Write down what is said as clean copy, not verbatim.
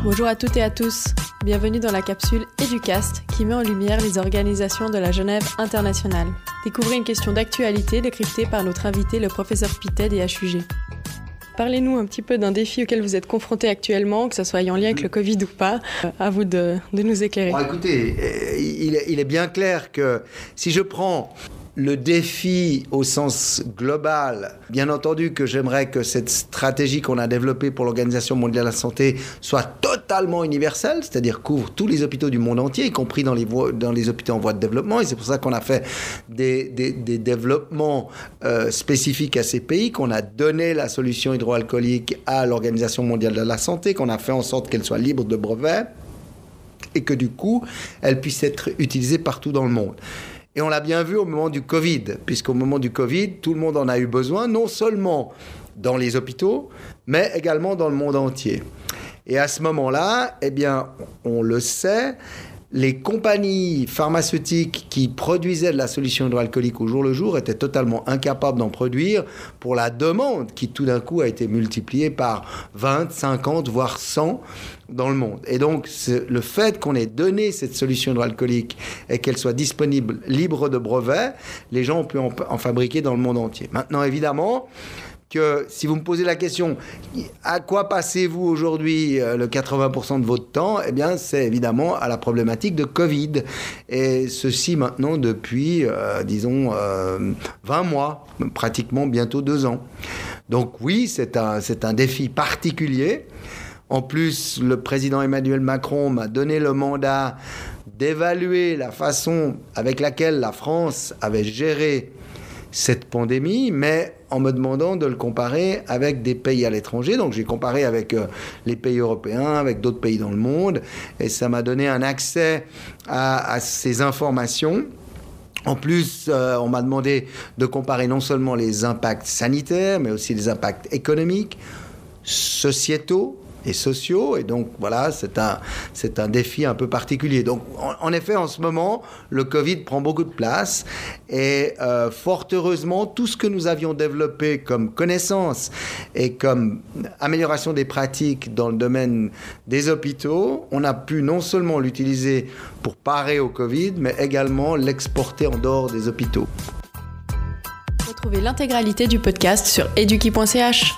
Bonjour à toutes et à tous, bienvenue dans la capsule Educast qui met en lumière les organisations de la Genève internationale. Découvrez une question d'actualité décryptée par notre invité, le professeur Pittet des HUG. Parlez-nous un petit peu d'un défi auquel vous êtes confrontés actuellement, que ce soit en lien avec le Covid ou pas. À vous de nous éclairer. Bon, écoutez, il est bien clair que si je prends le défi au sens global, bien entendu que j'aimerais que cette stratégie qu'on a développée pour l'Organisation mondiale de la santé soit totalement universelle, c'est-à-dire couvre tous les hôpitaux du monde entier, y compris dans les hôpitaux en voie de développement. Et c'est pour ça qu'on a fait des développements spécifiques à ces pays, qu'on a donné la solution hydroalcoolique à l'Organisation mondiale de la santé, qu'on a fait en sorte qu'elle soit libre de brevets et que du coup, elle puisse être utilisée partout dans le monde. Et on l'a bien vu au moment du Covid, puisqu'au moment du Covid, tout le monde en a eu besoin, non seulement dans les hôpitaux, mais également dans le monde entier. Et à ce moment-là, eh bien, on le sait, les compagnies pharmaceutiques qui produisaient de la solution hydroalcoolique au jour le jour étaient totalement incapables d'en produire pour la demande qui tout d'un coup a été multipliée par 20, 50, voire 100 dans le monde. Et donc, le fait qu'on ait donné cette solution hydroalcoolique et qu'elle soit disponible, libre de brevets, les gens ont pu en fabriquer dans le monde entier. Maintenant, évidemment, que si vous me posez la question, à quoi passez-vous aujourd'hui le 80% de votre temps? Eh bien, c'est évidemment à la problématique de Covid. Et ceci maintenant depuis, 20 mois, pratiquement bientôt 2 ans. Donc oui, c'est un défi particulier. En plus, le président Emmanuel Macron m'a donné le mandat d'évaluer la façon avec laquelle la France avait géré cette pandémie, mais en me demandant de le comparer avec des pays à l'étranger. Donc j'ai comparé avec les pays européens, avec d'autres pays dans le monde, et ça m'a donné un accès à ces informations. En plus, on m'a demandé de comparer non seulement les impacts sanitaires, mais aussi les impacts économiques, sociétaux et sociaux. Et donc, voilà, c'est un défi un peu particulier. Donc, en effet, en ce moment, le Covid prend beaucoup de place. Et fort heureusement, tout ce que nous avions développé comme connaissances et comme amélioration des pratiques dans le domaine des hôpitaux, on a pu non seulement l'utiliser pour parer au Covid, mais également l'exporter en dehors des hôpitaux. Retrouvez l'intégralité du podcast sur eduki.ch.